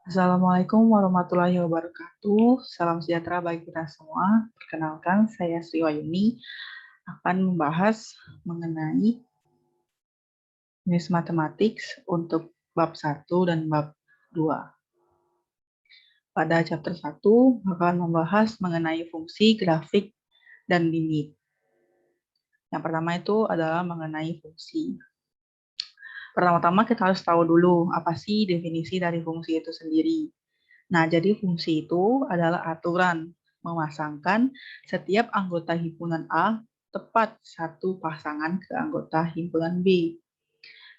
Assalamualaikum warahmatullahi wabarakatuh. Salam sejahtera bagi kita semua. Perkenalkan, saya Sri Wayuni akan membahas mengenai jenis matematik untuk bab 1 dan bab 2. Pada chapter 1 akan membahas mengenai fungsi, grafik, dan limit. Yang pertama itu adalah mengenai fungsi. Pertama-tama kita harus tahu dulu apa sih definisi dari fungsi itu sendiri. Nah, jadi fungsi itu adalah aturan memasangkan setiap anggota himpunan A tepat satu pasangan ke anggota himpunan B.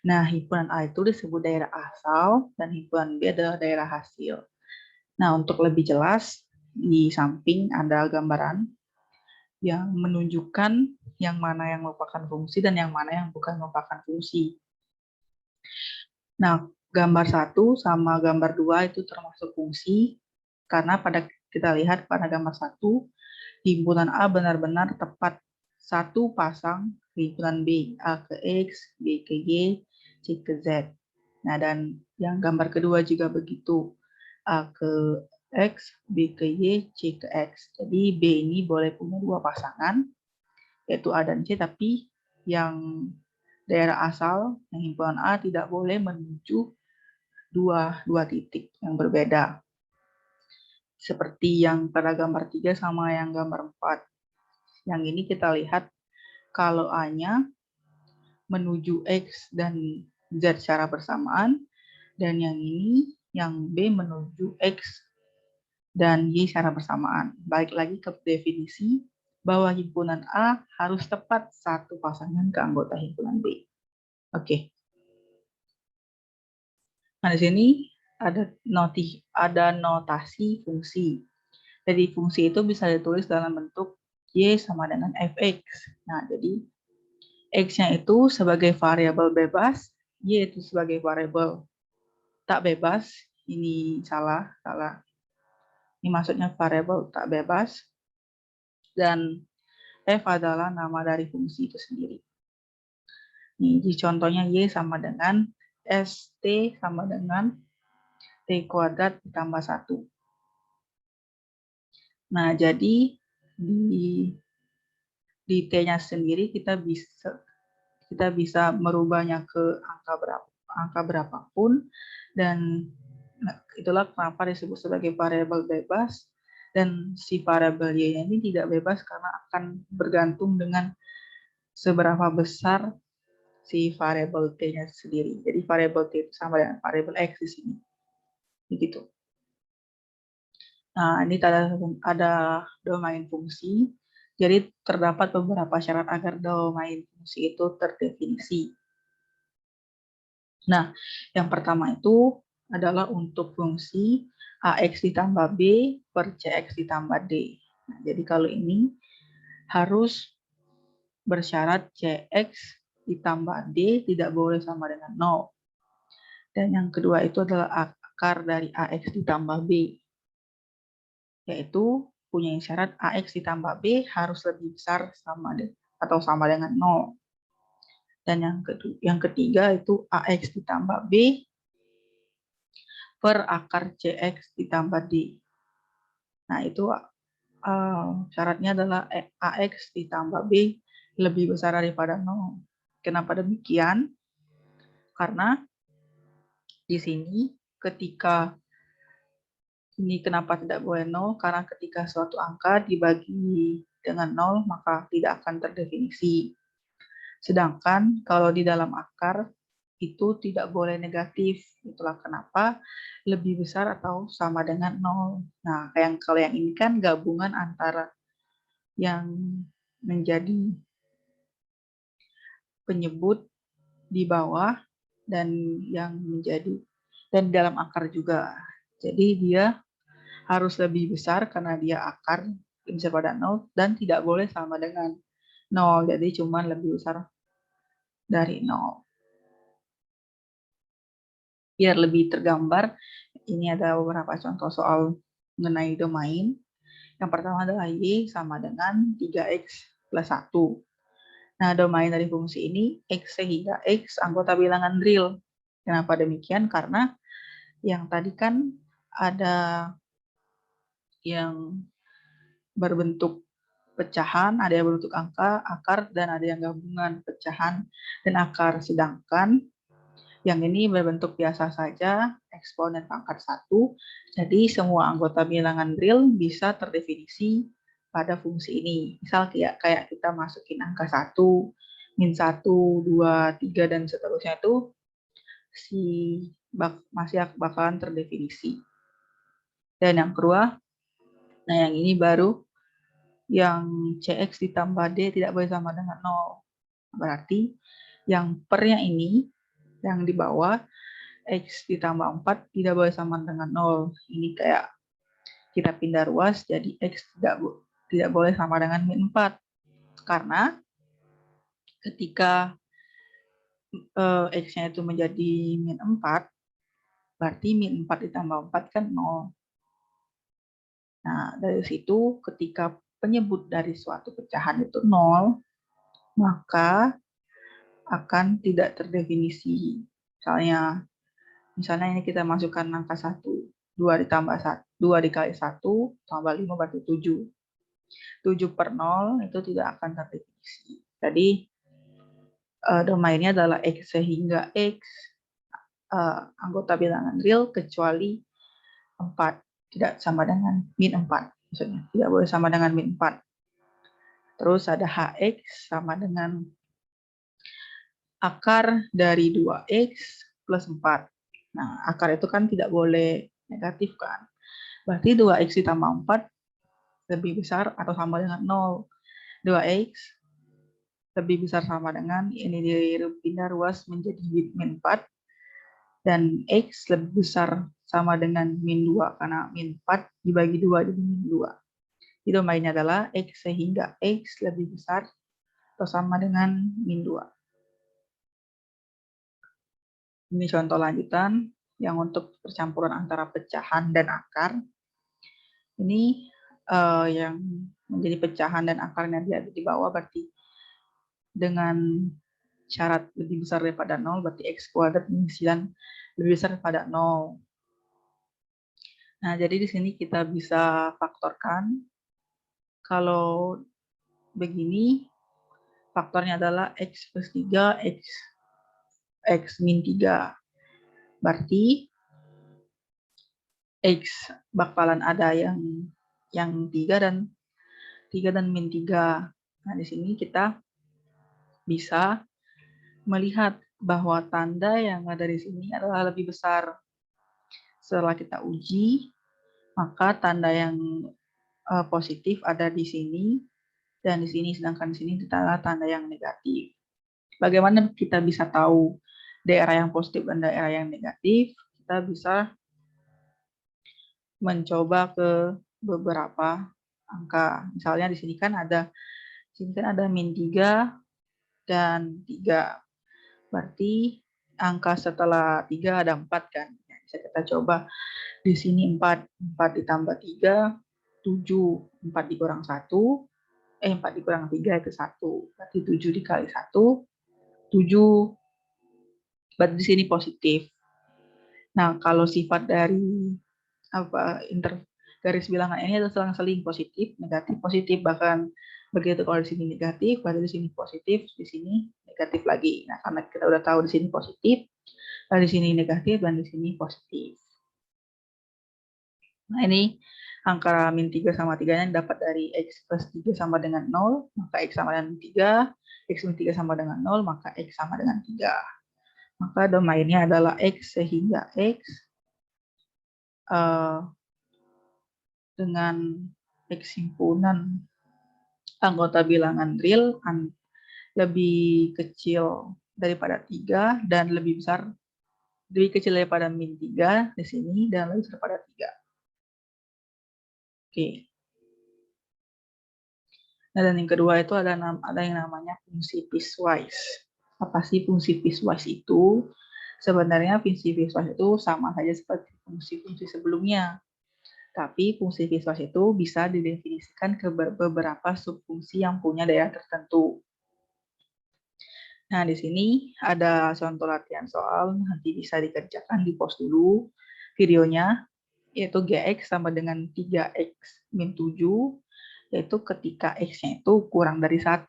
Nah, himpunan A itu disebut daerah asal dan himpunan B adalah daerah hasil. Nah, untuk lebih jelas, di samping ada gambaran yang menunjukkan yang mana yang merupakan fungsi dan yang mana yang bukan merupakan fungsi. Nah, gambar 1 sama gambar 2 itu termasuk fungsi, karena kita lihat pada gambar 1, himpunan A benar-benar tepat satu pasang himpunan B, A ke X, B ke Y, C ke Z. Nah, dan yang gambar kedua juga begitu, A ke X, B ke Y, C ke X. Jadi B ini boleh punya dua pasangan, yaitu A dan C, tapi yang daerah asal, yang himpunan A tidak boleh menuju dua titik yang berbeda. Seperti yang pada gambar 3 sama yang gambar 4. Yang ini kita lihat kalau A-nya menuju X dan Z secara bersamaan, dan yang ini, yang B menuju X dan Y secara bersamaan. Balik lagi ke definisi bahwa himpunan A harus tepat satu pasangan ke anggota himpunan B. Oke. Nah, di sini ada notasi fungsi. Jadi fungsi itu bisa ditulis dalam bentuk Y sama dengan fx. Nah, jadi X-nya itu sebagai variabel bebas, Y itu sebagai variabel tak bebas. Ini salah. Ini maksudnya variabel tak bebas. Dan F adalah nama dari fungsi itu sendiri. Ini di contohnya Y sama dengan ST sama dengan T kuadrat ditambah 1. Nah, jadi di T-nya sendiri kita bisa merubahnya ke angka berapapun, dan itulah kenapa disebut sebagai variabel bebas. Dan si variabel Y ini tidak bebas karena akan bergantung dengan seberapa besar si variabel T-nya sendiri. Jadi variabel T itu sama dengan variabel X di sini. Begitu. Nah, ini ada domain fungsi. Jadi terdapat beberapa syarat agar domain fungsi itu terdefinisi. Nah, yang pertama itu adalah untuk fungsi AX ditambah B per CX ditambah D. Nah, jadi kalau ini harus bersyarat CX ditambah D tidak boleh sama dengan 0. Dan yang kedua itu adalah akar dari AX ditambah B, yaitu punya syarat AX ditambah B harus lebih besar atau sama dengan 0. Dan yang ketiga itu AX ditambah B per akar CX ditambah D. Nah, itu syaratnya adalah AX ditambah B lebih besar daripada 0. Kenapa demikian? Karena di sini kenapa tidak boleh 0? Karena ketika suatu angka dibagi dengan 0, maka tidak akan terdefinisi. Sedangkan kalau di dalam akar itu tidak boleh negatif. Itulah kenapa lebih besar atau sama dengan 0. Nah, kalau yang ini kan gabungan antara yang menjadi penyebut di bawah dan yang menjadi dan dalam akar juga. Jadi dia harus lebih besar karena dia akar bisa pada 0 dan tidak boleh sama dengan 0. Jadi cuma lebih besar dari 0. Biar lebih tergambar, ini ada beberapa contoh soal mengenai domain. Yang pertama adalah Y sama dengan 3X plus 1. Nah, domain dari fungsi ini X sehingga X anggota bilangan real. Kenapa demikian? Karena yang tadi kan ada yang berbentuk pecahan, ada yang berbentuk angka, akar, dan ada yang gabungan pecahan dan akar. Sedangkan yang ini berbentuk biasa saja, eksponen pangkat 1. Jadi semua anggota bilangan real bisa terdefinisi pada fungsi ini. Misal kayak kita masukin angka 1, min 1, 2, 3, dan seterusnya itu masih bakalan terdefinisi. Dan yang kedua, nah yang ini baru yang CX ditambah D tidak boleh sama dengan 0. Berarti yang pernya ini, yang di bawah, X ditambah 4 tidak boleh sama dengan 0. Ini kayak kita pindah ruas, jadi X tidak boleh sama dengan min 4. Karena ketika X-nya itu menjadi min 4, berarti min 4 ditambah 4 kan 0. Nah, dari situ ketika penyebut dari suatu pecahan itu 0, maka akan tidak terdefinisi. Misalnya ini kita masukkan angka 1, 2 ditambah 1, 2 dikali 1 tambah 5 berarti 7. 7 per 0 itu tidak akan terdefinisi. Jadi domainnya adalah X sehingga X anggota bilangan real kecuali 4 tidak sama dengan min 4. Maksudnya tidak boleh sama dengan min 4. Terus ada HX sama dengan akar dari 2X plus 4. Nah, akar itu kan tidak boleh negatif kan. Berarti 2X ditambah 4 lebih besar atau sama dengan 0. 2X lebih besar sama dengan, ini dipindah ruas menjadi min 4. Dan X lebih besar sama dengan min 2, karena min 4 dibagi 2 jadi min 2. Jadi domainnya adalah X sehingga X lebih besar atau sama dengan min 2. Ini contoh lanjutan yang untuk percampuran antara pecahan dan akar. Ini yang menjadi pecahan dan akarnya ada di bawah, berarti dengan syarat lebih besar daripada 0, berarti X kuadrat min 9 lebih besar daripada 0. Nah, jadi di sini kita bisa faktorkan. Kalau begini, faktornya adalah X plus 3, X min 3. Berarti X bakalan ada yang 3 dan min 3. Nah, di sini kita bisa melihat bahwa tanda yang ada di sini adalah lebih besar. Setelah kita uji, maka tanda yang positif ada di sini dan di sini, sedangkan di sini adalah tanda yang negatif. Bagaimana kita bisa tahu daerah yang positif dan daerah yang negatif? Kita bisa mencoba ke beberapa angka. Misalnya di sini kan ada min 3 dan 3. Berarti angka setelah 3 ada 4 kan. Bisa kita coba di sini 4 ditambah 3, 7, 4 dikurang 1, 4 dikurang 3 itu 1. Berarti 7 dikali 1, 7. Berarti di sini positif. Nah, kalau sifat dari garis bilangan ini adalah selang-seling positif, negatif, positif. Bahkan begitu kalau di sini negatif, berarti di sini positif, di sini negatif lagi. Nah, karena kita udah tahu di sini positif, di sini negatif, dan di sini positif. Nah, ini angka min 3 sama 3-nya dapat dari X plus 3 sama dengan 0, maka X sama dengan 3, X min 3 sama dengan 0, maka X sama dengan 3. Maka domainnya adalah X sehingga X dengan X himpunan anggota bilangan real lebih kecil daripada 3 dan lebih kecil daripada min 3 di sini dan lebih besar daripada 3. Oke. Nah, dan yang kedua itu ada yang namanya fungsi piecewise. Apa sih fungsi piecewise itu? Sebenarnya fungsi piecewise itu sama saja seperti fungsi-fungsi sebelumnya. Tapi fungsi piecewise itu bisa didefinisikan ke beberapa subfungsi yang punya daerah tertentu. Nah, di sini ada contoh latihan soal, nanti bisa dikerjakan di pause dulu videonya. yaitu Gx sama dengan 3x min 7, yaitu ketika x-nya itu kurang dari 1.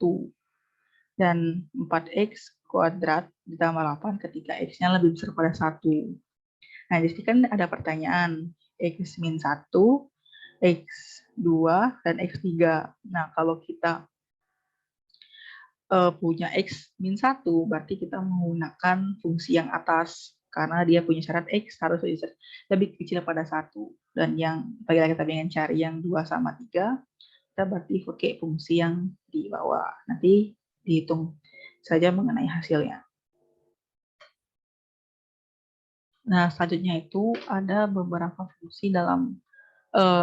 Dan 4x kuadrat ditambah 8 ketika x-nya lebih besar pada 1. Nah, di sini kan ada pertanyaan, x min 1, x2, dan x3. Nah, kalau kita punya x min 1, berarti kita menggunakan fungsi yang atas, karena dia punya syarat x harus lebih kecil pada 1. Dan yang bagi kita ingin cari yang 2 sama 3, kita berarti pakai fungsi yang di bawah. Nanti dihitung saja mengenai hasilnya. Nah, selanjutnya itu ada beberapa fungsi dalam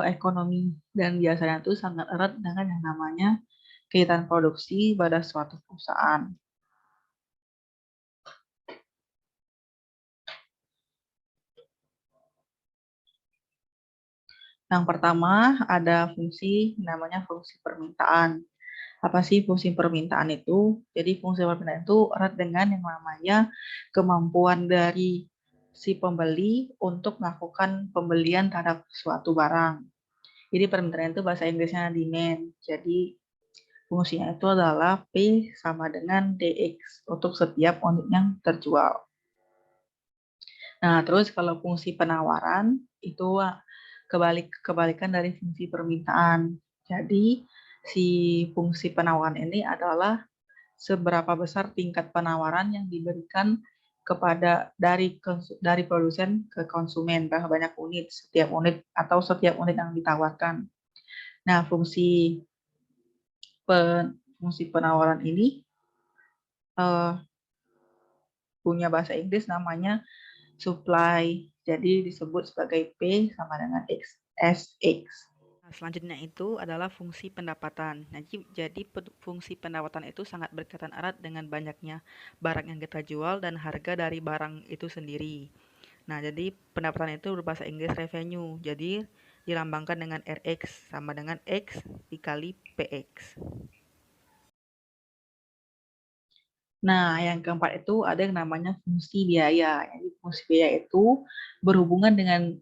ekonomi, dan biasanya itu sangat erat dengan yang namanya kegiatan produksi pada suatu perusahaan. Yang pertama ada fungsi namanya fungsi permintaan. Apa sih fungsi permintaan itu? Jadi fungsi permintaan itu erat dengan yang namanya kemampuan dari si pembeli untuk melakukan pembelian terhadap suatu barang. Jadi permintaan itu bahasa Inggrisnya demand. Jadi fungsinya itu adalah P sama dengan DX untuk setiap unit yang terjual. Nah, terus kalau fungsi penawaran itu kebalikan dari fungsi permintaan. Jadi, si fungsi penawaran ini adalah seberapa besar tingkat penawaran yang diberikan kepada dari produsen ke konsumen, berapa banyak unit atau setiap unit yang ditawarkan. Nah, fungsi penawaran ini punya bahasa Inggris namanya supply. Jadi disebut sebagai P sama dengan SX. Nah, selanjutnya itu adalah fungsi pendapatan. Nah, jadi fungsi pendapatan itu sangat berkaitan erat dengan banyaknya barang yang kita jual dan harga dari barang itu sendiri. Nah, jadi pendapatan itu berbahasa Inggris revenue. Jadi dilambangkan dengan RX sama dengan X dikali PX. Nah, yang keempat itu ada yang namanya fungsi biaya. Jadi fungsi biaya itu berhubungan dengan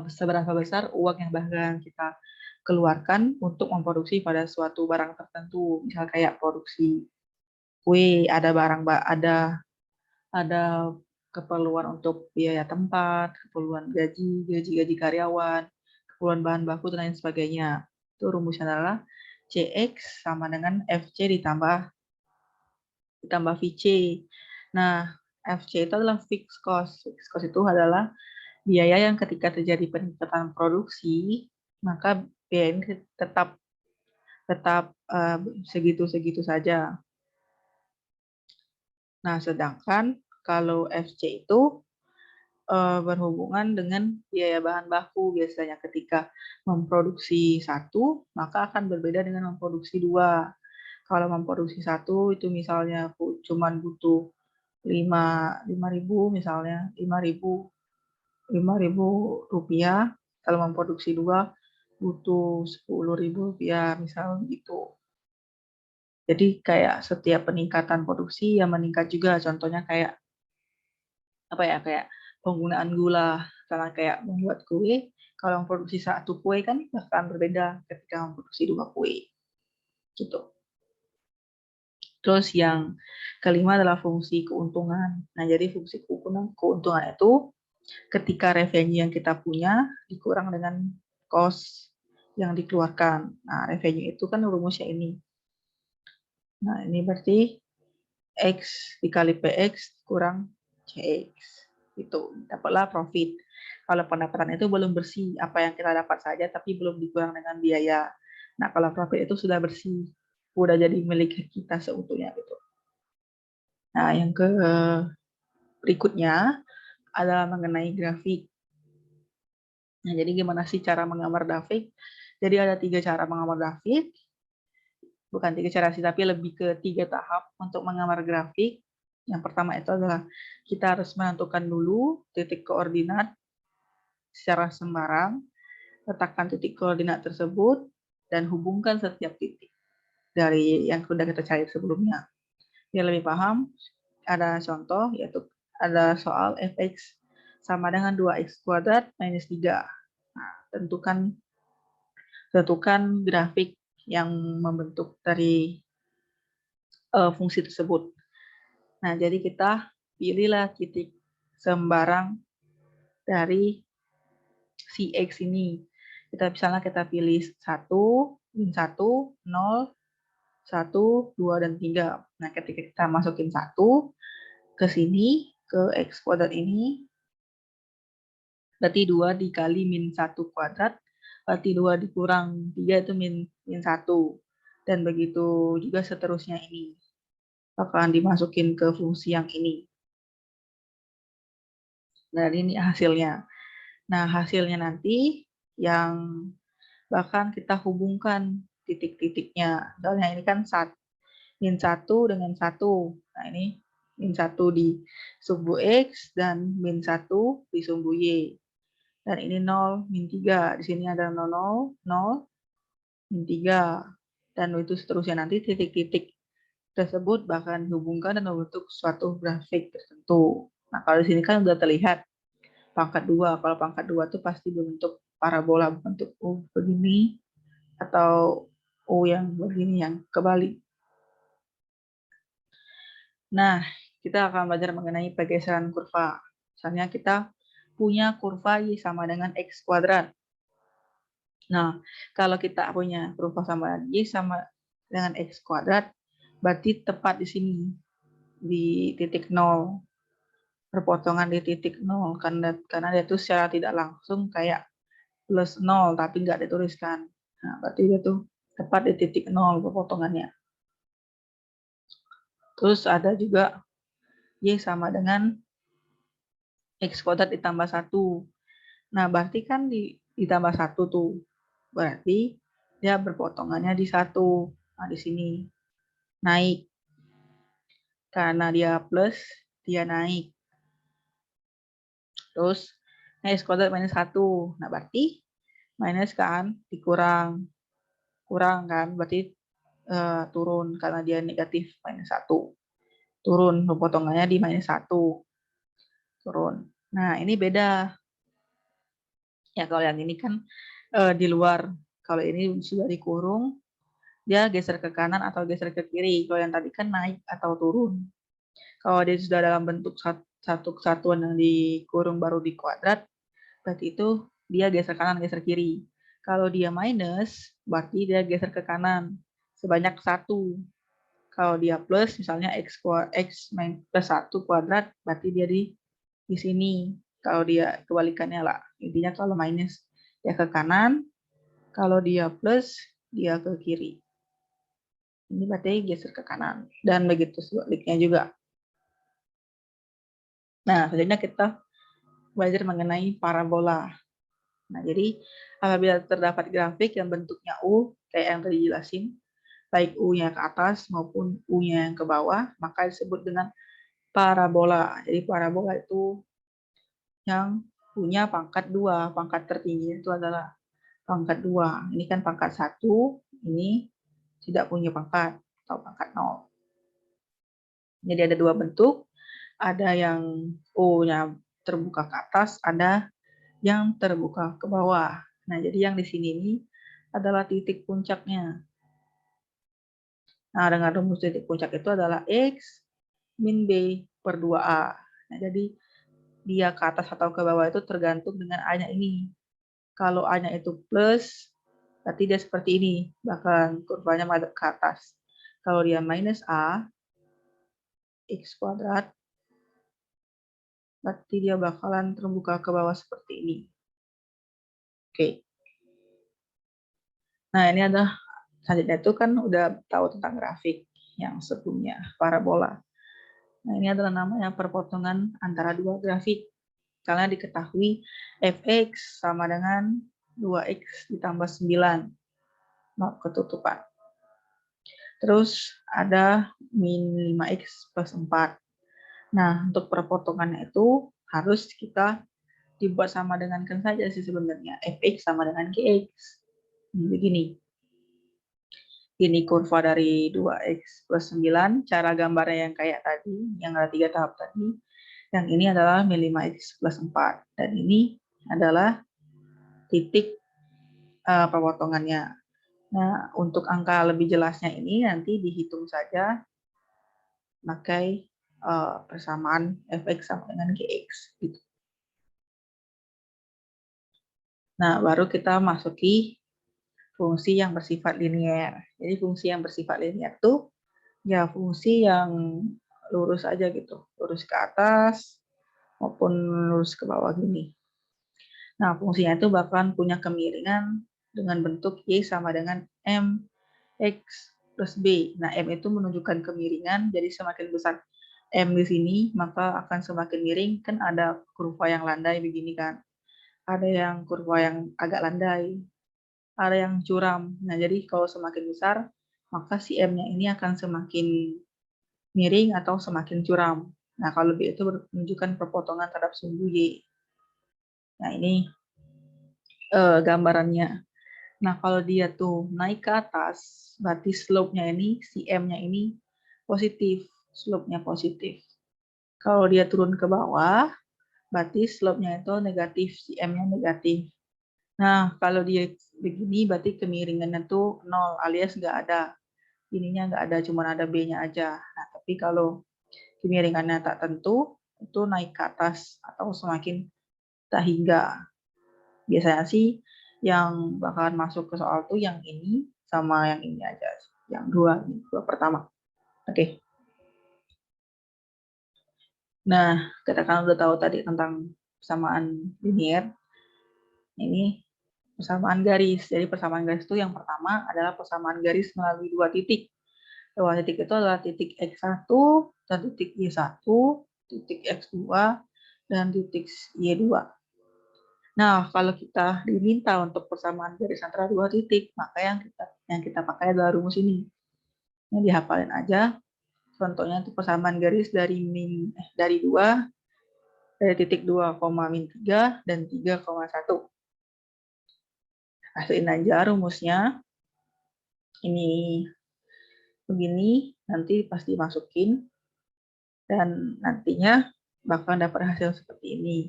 seberapa besar uang yang bahkan kita keluarkan untuk memproduksi pada suatu barang tertentu. Misal kayak produksi kue, ada keperluan untuk biaya tempat, keperluan gaji karyawan, keperluan bahan baku dan lain sebagainya. Itu rumusnya adalah CX sama dengan FC ditambah VC. Nah, FC itu adalah fixed cost. Fixed cost itu adalah biaya yang ketika terjadi peningkatan produksi, maka biaya ini tetap segitu-segitu saja. Nah, sedangkan kalau FC itu berhubungan dengan biaya bahan baku. Biasanya ketika memproduksi satu, maka akan berbeda dengan memproduksi dua. Kalau memproduksi satu itu misalnya aku cuma butuh 5.000 misalnya, 5.000 rupiah. Kalau memproduksi dua butuh 10.000 rupiah misal gitu. Jadi kayak setiap peningkatan produksi yang meningkat juga. Contohnya kayak kayak penggunaan gula, karena kayak membuat kue, kalau memproduksi satu kue kan bahkan berbeda ketika memproduksi dua kue gitu. Terus yang kelima adalah fungsi keuntungan. Nah, jadi fungsi keuntungan itu ketika revenue yang kita punya dikurang dengan cost yang dikeluarkan. Nah, revenue itu kan rumusnya ini. Nah, ini berarti X dikali PX kurang CX. Itu dapatlah profit. Kalau pendapatan itu belum bersih, apa yang kita dapat saja tapi belum dikurang dengan biaya. Nah, kalau profit itu sudah bersih, udah jadi milik kita seutuhnya gitu. Nah, yang berikutnya adalah mengenai grafik. Nah, jadi gimana sih cara menggambar grafik? Jadi ada 3 cara menggambar grafik. Bukan 3 cara sih, tapi lebih ke 3 tahap untuk menggambar grafik. Yang pertama itu adalah kita harus menentukan dulu titik koordinat secara sembarang, letakkan titik koordinat tersebut, dan hubungkan setiap titik dari yang sudah kita cari sebelumnya. Biar lebih paham, ada contoh, yaitu ada soal fx sama dengan 2x kuadrat minus 3. Nah, tentukan grafik yang membentuk dari fungsi tersebut. Nah, jadi kita pilihlah titik sembarang dari si X ini. Misalnya kita pilih 1, min 1, 0, 1, 2, dan 3. Nah, ketika kita masukin 1 ke sini, ke X kuadrat ini, berarti 2 dikali min 1 kuadrat, berarti 2 dikurang 3 itu min 1. Dan begitu juga seterusnya ini. Bakalan dimasukin ke fungsi yang ini. Nah, ini hasilnya. Nah, hasilnya nanti yang bahkan kita hubungkan titik-titiknya. Soalnya ini kan min 1 dengan 1. Nah, ini min 1 di sumbu X dan min 1 di sumbu Y. Dan ini 0, min 3. Di sini ada 0, 0, min 3. Dan itu seterusnya nanti titik-titik tersebut bahkan dihubungkan dan membentuk suatu grafik tertentu. Nah, kalau di sini kan sudah terlihat pangkat 2. Kalau pangkat 2 itu pasti berbentuk parabola, bentuk U begini, atau U yang begini, yang kebalik. Nah, kita akan belajar mengenai pergeseran kurva. Misalnya kita punya kurva Y sama dengan X kuadrat. Nah, kalau kita punya kurva sama Y sama dengan X kuadrat, berarti tepat di sini, di titik 0, perpotongan di titik 0, karena dia itu secara tidak langsung kayak plus 0, tapi nggak dituliskan. Nah, berarti dia tuh tepat di titik 0 perpotongannya. Terus ada juga Y sama dengan X kuadrat ditambah 1. Nah, berarti kan ditambah 1 tuh. Berarti dia berpotongannya di 1. Nah, di sini naik. Karena dia plus, dia naik. Terus, X kuadrat minus 1. Nah, berarti minus kan dikurang. Kurang kan, berarti turun karena dia negatif minus 1. Turun, potongannya di minus 1. Turun. Nah, ini beda. Ya, kalau yang ini kan di luar. Kalau ini sudah dikurung, dia geser ke kanan atau geser ke kiri. Kalau yang tadi kan naik atau turun. Kalau dia sudah dalam bentuk satu kesatuan yang dikurung baru di kuadrat, berarti itu dia geser kanan, geser kiri. Kalau dia minus, berarti dia geser ke kanan sebanyak 1. Kalau dia plus, misalnya X plus 1 kuadrat, berarti dia di sini. Kalau dia kebalikannya lah. Intinya kalau minus, dia ke kanan. Kalau dia plus, dia ke kiri. Ini berarti geser ke kanan. Dan begitu sebaliknya juga. Nah, selanjutnya kita belajar mengenai parabola. Nah, jadi apabila terdapat grafik yang bentuknya U, kayak yang tadi jelasin, baik U-nya ke atas maupun U-nya yang ke bawah, maka disebut dengan parabola. Jadi parabola itu yang punya pangkat 2. Pangkat tertinggi itu adalah pangkat 2. Ini kan pangkat 1, ini tidak punya pangkat atau pangkat 0. Jadi ada 2 bentuk, ada yang U-nya terbuka ke atas, ada yang terbuka ke bawah. Nah, jadi yang di sini ini adalah titik puncaknya. Nah, dengan rumus titik puncak itu adalah X min B per 2A. Nah, jadi dia ke atas atau ke bawah itu tergantung dengan A-nya ini. Kalau A-nya itu plus, berarti dia seperti ini, bahkan kurvanya madep ke atas. Kalau dia minus A, X kuadrat, berarti dia bakalan terbuka ke bawah seperti ini. Oke. Nah, ini ada selanjutnya itu kan udah tahu tentang grafik yang sebelumnya, parabola. Nah, ini adalah namanya perpotongan antara dua grafik. Karena diketahui fx sama dengan 2x ditambah 9. Nah, ketutupan. Terus ada min 5x plus 4. Nah, untuk perpotongannya itu harus kita dibuat sama dengan kan saja sih sebenarnya. Fx sama dengan gx. Begini. Ini kurva dari 2x plus 9. Cara gambarnya yang kayak tadi, yang ada 3 tahap tadi. Yang ini adalah min 5x plus 4. Dan ini adalah titik pemotongannya. Nah, untuk angka lebih jelasnya ini nanti dihitung saja pakai persamaan fx sama dengan gx. Gitu. Nah, baru kita masuki fungsi yang bersifat linier. Jadi fungsi yang bersifat linier itu ya fungsi yang lurus aja gitu, lurus ke atas maupun lurus ke bawah gini. Nah, fungsinya itu bakalan punya kemiringan dengan bentuk Y sama dengan MX plus B. Nah, M itu menunjukkan kemiringan, jadi semakin besar M di sini, maka akan semakin miring. Kan ada kurva yang landai begini kan. Ada yang kurva yang agak landai, ada yang curam. Nah, jadi kalau semakin besar, maka si M-nya ini akan semakin miring atau semakin curam. Nah, kalau B itu menunjukkan perpotongan terhadap sumbu Y. Nah, ini gambarannya. Nah, kalau dia tuh naik ke atas, berarti slope-nya ini, si M-nya ini positif, slope-nya positif. Kalau dia turun ke bawah, berarti slope-nya itu negatif, si M-nya negatif. Nah, kalau dia begini, berarti kemiringannya tuh 0, alias nggak ada. Ininya nggak ada, cuma ada B-nya aja. Nah, tapi kalau kemiringannya tak tentu, itu naik ke atas atau semakin tak hingga. Biasanya sih yang bakalan masuk ke soal tuh yang ini sama yang ini aja. Yang dua pertama. Oke. Nah, kita kan udah tahu tadi tentang persamaan linier. Ini persamaan garis. Jadi persamaan garis itu yang pertama adalah persamaan garis melalui dua titik. Dua titik itu adalah titik X1 dan titik Y1, titik X2 dan titik Y2. Nah, kalau kita diminta untuk persamaan garis antara dua titik, maka yang kita pakai adalah rumus ini. Ini dihafalin aja. Contohnya itu persamaan garis dari 2 dari titik 2, min 3 dan 3,1. Hasilin aja rumusnya. Ini begini, nanti pasti masukin dan nantinya bakal dapat hasil seperti ini.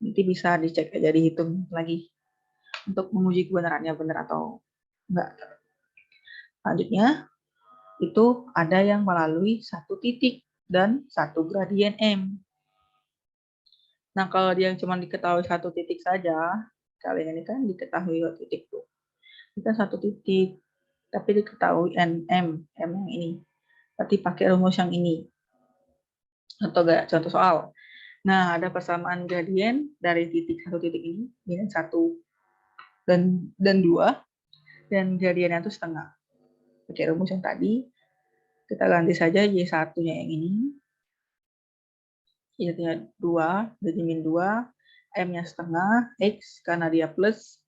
Nanti bisa dicek aja, dihitung lagi untuk menguji kebenarannya benar atau enggak. Selanjutnya itu ada yang melalui satu titik dan satu gradien M. Nah, kalau dia cuma diketahui satu titik saja, kalian ini kan diketahui satu titik tuh. Kita satu titik, tapi diketahui M yang ini. Berarti pakai rumus yang ini. Contoh soal. Nah, ada persamaan gradien dari satu titik ini, dengan 1 dan 2, dan gradiennya itu setengah. Pakai rumus yang tadi, kita ganti saja Y1-nya yang ini. Y1-nya 2, jadi min 2, M-nya setengah, X karena dia plus,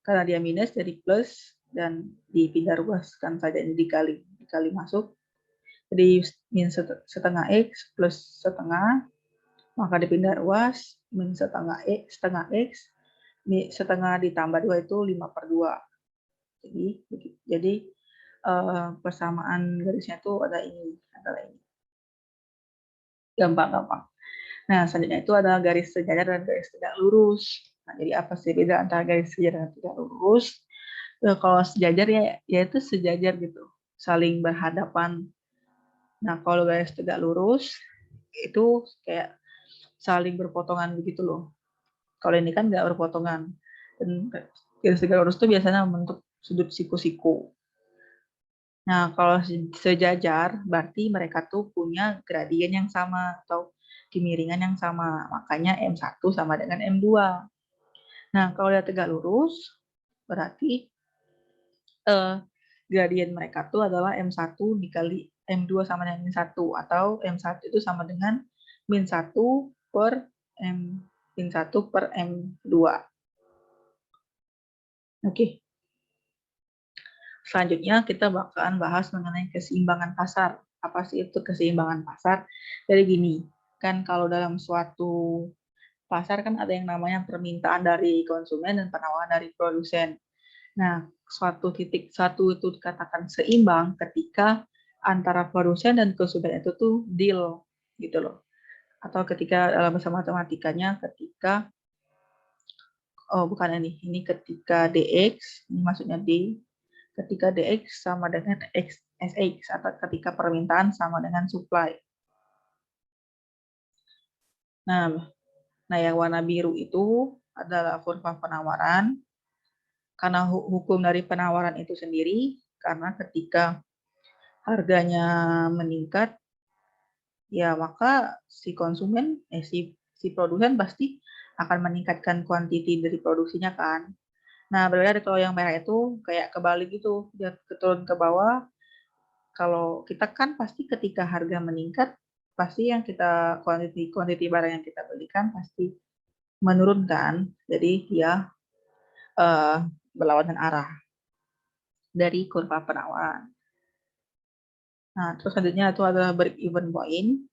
karena dia minus jadi plus, dan dipindah ruaskan saja ini dikali masuk. Jadi min setengah X plus setengah, maka dipindah ruas, min setengah X, ini setengah ditambah 2 itu 5/2. Jadi persamaan garisnya itu ada ini, adalah ini. Gampang. Nah, selanjutnya itu adalah garis sejajar dan garis tegak lurus. Nah, jadi apa sih beda antara garis sejajar dan tegak lurus? Kalau sejajar ya itu sejajar gitu, saling berhadapan. Nah, kalau garis tegak lurus itu kayak saling berpotongan begitu loh. Kalau ini kan nggak berpotongan. Dan garis tegak lurus itu biasanya membentuk sudut siku-siku. Nah, kalau sejajar berarti mereka tuh punya gradien yang sama atau kemiringan yang sama. Makanya M1 sama dengan M2. Nah, kalau dia tegak lurus berarti gradien mereka tuh adalah M1 dikali M2 sama dengan min 1, atau M1 itu sama dengan min 1 per min 1 per M2. Oke. Selanjutnya kita bakalan bahas mengenai keseimbangan pasar. Apa sih itu keseimbangan pasar? Jadi gini, kan kalau dalam suatu pasar kan ada yang namanya permintaan dari konsumen dan penawaran dari produsen. Nah, suatu itu dikatakan seimbang ketika antara produsen dan konsumen itu tuh deal gitu loh. Atau ketika dalam bahasa matematikanya ketika oh bukan ini ketika dx, ini maksudnya d, ketika dx sama dengan sx, atau ketika permintaan sama dengan supply. Nah, yang warna biru itu adalah kurva penawaran, karena hukum dari penawaran itu sendiri, karena ketika harganya meningkat, ya maka si konsumen, si produsen pasti akan meningkatkan kuantiti dari produksinya kan. Nah, berbeda kalau yang merah itu kayak kebalik gitu, dia turun ke bawah. Kalau kita kan pasti ketika harga meningkat, pasti yang kita kuantiti barang yang kita belikan pasti menurun kan. Jadi dia berlawanan arah dari kurva penawaran. Nah, terus selanjutnya itu adalah break-even point.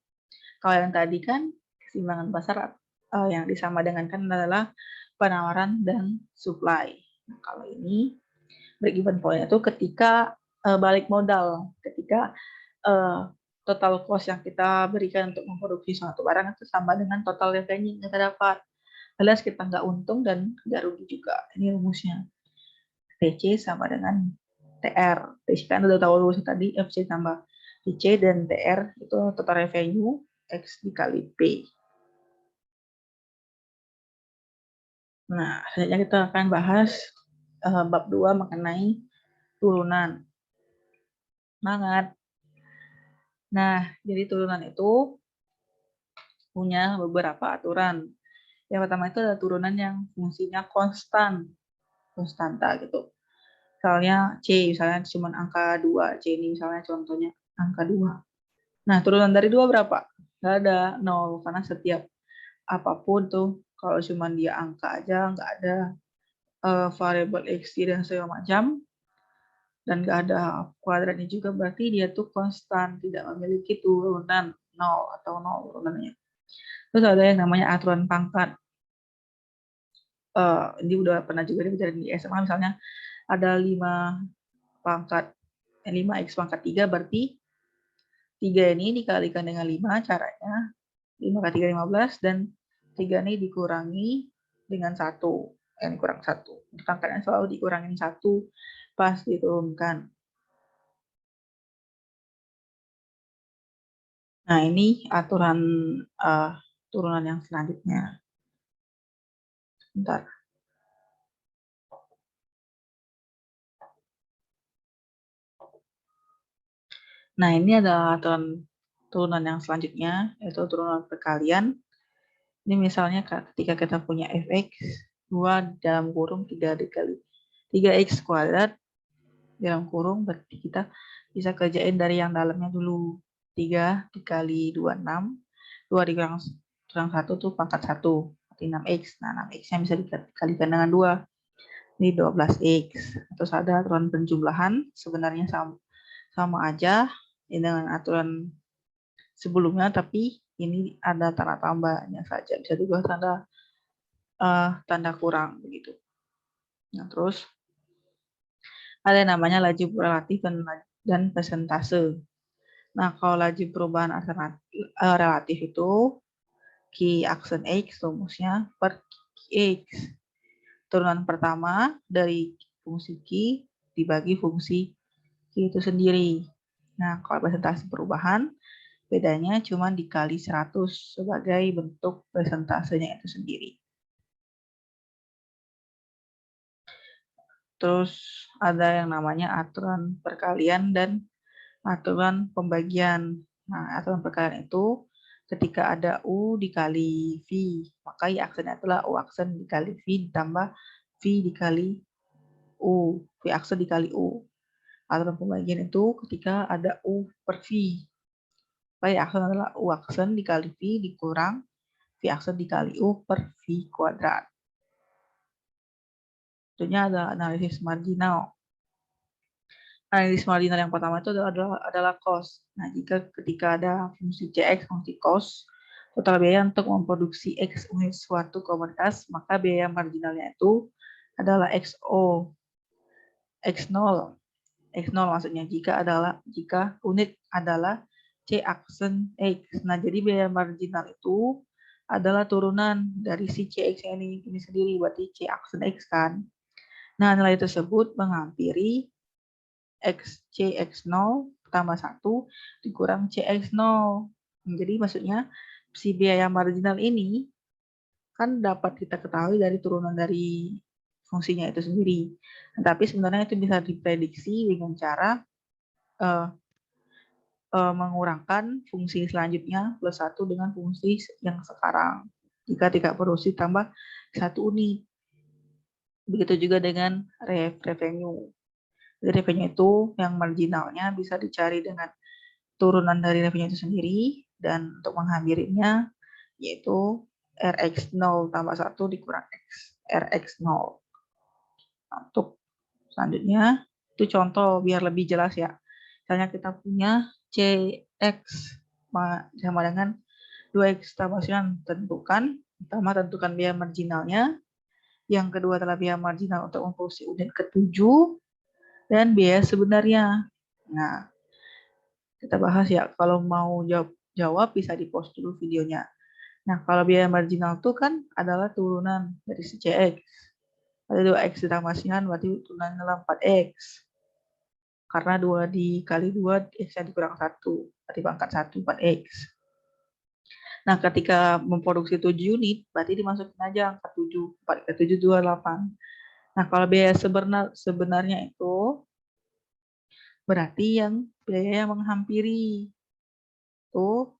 Kalau yang tadi kan keseimbangan pasar, yang disama dengan kan adalah penawaran dan supply. Nah, kalau ini break-even point itu ketika balik modal, ketika total cost yang kita berikan untuk memproduksi suatu barang itu sama dengan total revenue yang kita dapat. Alias kita nggak untung dan nggak rugi juga. Ini rumusnya. TC sama dengan TR. TC kan udah tahu rumusnya tadi, FC tambah TC dan TR itu total revenue X dikali P. Nah, selanjutnya kita akan bahas bab 2 mengenai turunan. Semangat. Nah, jadi turunan itu punya beberapa aturan. Yang pertama itu adalah turunan yang fungsinya konstanta gitu. Misalnya C, misalnya cuma angka 2. C ini misalnya contohnya angka 2. Nah, turunan dari 2 berapa? Nggak ada, 0. Karena setiap apapun tuh, kalau cuma dia angka aja, nggak ada variabel X dan segala macam, dan nggak ada kuadratnya juga, berarti dia tuh konstan, tidak memiliki turunan 0 atau 0 turunannya. Terus ada yang namanya aturan pangkat. Ini udah pernah juga dipelajari di SMA, misalnya ada 5 pangkat 5x pangkat 3, berarti 3 ini dikalikan dengan 5, caranya 5 kali 3, 15, dan 3 ini dikurangi dengan 1. Kurang 1. Pangkatnya selalu dikurangin 1 pas diturunkan. Nah, ini aturan turunan yang selanjutnya. Bentar. Nah, ini adalah aturan turunan yang selanjutnya, yaitu turunan perkalian. Ini misalnya ketika kita punya fx 2 dalam kurung 3 dikali 3x kuadrat dalam kurung, berarti kita bisa kerjain dari yang dalamnya dulu. 3 dikali 2, 6. 2 dikurang 1 tuh pangkat 1, berarti 6x. Nah, 6x-nya bisa dikalikan dengan 2. Ini 12x. Terus ada aturan penjumlahan, sebenarnya sama aja dengan aturan sebelumnya, tapi ini ada tanda tambahnya saja. Bisa juga tanda kurang begitu. Nah, terus ada yang namanya laju relatif dan persentase. Nah, kalau laju perubahan relatif itu Q aksen X rumusnya per X. Turunan pertama dari fungsi Q dibagi fungsi Q itu sendiri. Nah, kalau persentase perubahan, bedanya cuma dikali 100 sebagai bentuk persentasenya itu sendiri. Terus ada yang namanya aturan perkalian dan aturan pembagian. Nah, aturan perkalian itu ketika ada U dikali V, maka I aksennya adalah U aksen dikali V ditambah V dikali U, V aksen dikali U. Aturan pembagian itu ketika ada U per V, maka I aksen adalah U aksen dikali V dikurang V aksen dikali U per V kuadrat. Tentunya ada analisis marginal. Analisis marginal yang pertama itu adalah cost. Nah, ketika ada fungsi CX, fungsi cost, total biaya untuk memproduksi X unit suatu komoditas, maka biaya marginalnya itu adalah XO. X0. X0 maksudnya jika unit adalah C aksen X. Nah, jadi biaya marginal itu adalah turunan dari si CX ini sendiri, berarti C aksen X kan. Nah, nilai tersebut menghampiri CX0 tambah 1 dikurang CX0. Jadi maksudnya si biaya marginal ini kan dapat kita ketahui dari turunan dari fungsinya itu sendiri. Tapi sebenarnya itu bisa diprediksi dengan cara mengurangkan fungsi selanjutnya plus 1 dengan fungsi yang sekarang. Jika tidak perlu ditambah 1 unit. Begitu juga dengan revenue. Jadi revenue itu yang marginalnya bisa dicari dengan turunan dari revenue itu sendiri, dan untuk menghampirinya yaitu Rx0 tambah 1 dikurang X, Rx0. Untuk selanjutnya, itu contoh biar lebih jelas ya. Misalnya kita punya Cx sama dengan 2X tambah 9, tentukan biaya marginalnya. Yang kedua adalah biaya marginal untuk memproduksi unit ke-7 dan biaya sebenarnya. Nah, kita bahas ya, kalau mau jawab bisa di-pause dulu videonya. Nah, kalau biaya marginal itu kan adalah turunan dari si CX. Ada 2X ditambah 9 berarti turunan adalah 4X. Karena 2 dikali 2, X-nya dikurang 1. Berarti pangkat 1, 4X. Nah, ketika memproduksi 7 unit, berarti dimasukin aja angka 7. 4 ke 7, 28. Nah, kalau biaya sebenarnya itu berarti yang biaya yang menghampiri. Tuh,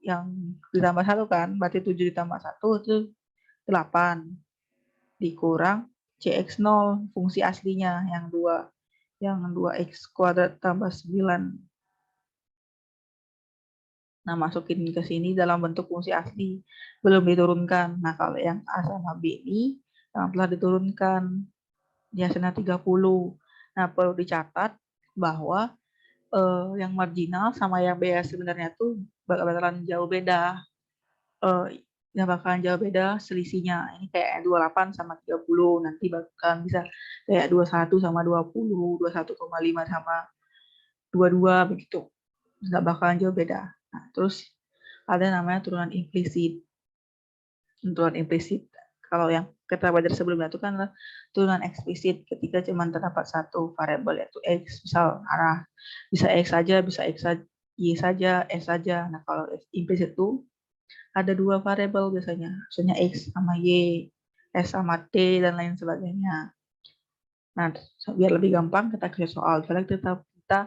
yang ditambah 1 kan, berarti 7 ditambah 1 itu 8. Dikurang CX0, fungsi aslinya yang 2. Yang 2X kuadrat tambah 9. Nah, masukin ke sini dalam bentuk fungsi asli. Belum diturunkan. Nah, kalau yang A sama B ini yang telah diturunkan. Di hasilnya 30. Nah, perlu dicatat bahwa yang marginal sama yang biaya sebenarnya tuh bakalan jauh beda. Yang bakalan jauh beda selisihnya. Ini kayak 28 sama 30. Nanti bakalan bisa kayak 21 sama 20, 21,5 sama 22 begitu. Nggak bakalan jauh beda. Nah, terus ada namanya turunan implisit. Turunan implisit. Kalau yang kita belajar sebelumnya itu kan turunan eksplisit ketika cuma terdapat satu variabel yaitu X, misal arah bisa X saja, bisa X saja, Y saja, S saja. Nah, kalau implisit itu ada 2 variabel biasanya, misalnya X sama Y, S sama T, dan lain sebagainya. Nah, biar lebih gampang kita kasih soal. Misalnya kita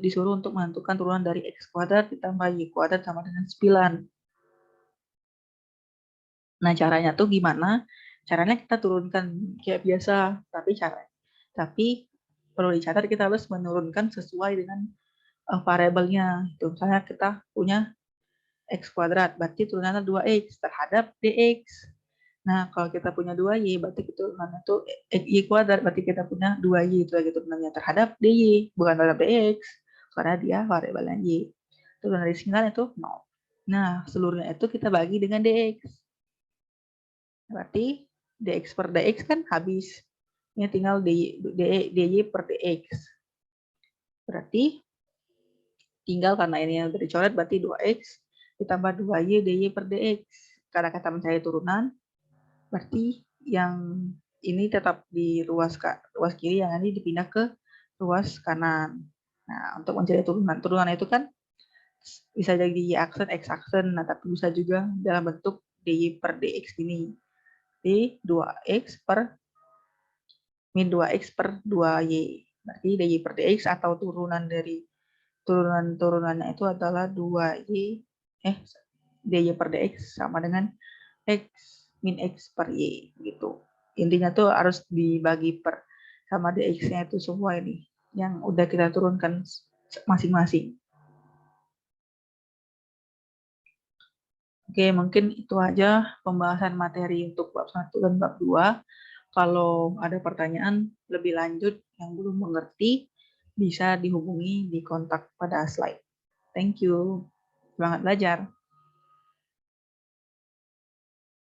disuruh untuk menentukan turunan dari X kuadrat ditambah Y kuadrat sama dengan 9. Nah, caranya tuh gimana? Caranya kita turunkan kayak biasa, tapi perlu dicatat kita harus menurunkan sesuai dengan variabelnya. Itu misalnya kita punya X kuadrat, berarti turunannya 2X terhadap DX. Nah, kalau kita punya 2Y, berarti turunannya itu Y kuadrat, berarti kita punya 2Y itu lagi turunannya terhadap DY, bukan terhadap DX, karena dia variabelnya Y. Turunan dari 9 itu 0. Nah, seluruhnya itu kita bagi dengan DX. Berarti dx per dx kan habis. Ini tinggal dy per dx. Berarti tinggal karena ini yang dicoret berarti 2x ditambah 2y dy per dx. Karena kita mencari turunan, berarti yang ini tetap di ruas kiri, yang ini dipindah ke ruas kanan. Nah, untuk mencari turunan itu kan bisa jadi y aksen, x aksen, nah tapi bisa juga dalam bentuk dy per dx ini. Di 2x per min 2x per 2y. Berarti dy per dx atau turunannya itu adalah 2y dy per dx sama dengan x min x per y gitu. Intinya tuh harus dibagi per sama dx-nya itu semua ini yang udah kita turunkan masing-masing. Oke, mungkin itu aja pembahasan materi untuk bab 1 dan bab 2. Kalau ada pertanyaan lebih lanjut yang belum mengerti, bisa dihubungi di kontak pada slide. Thank you. Semangat belajar.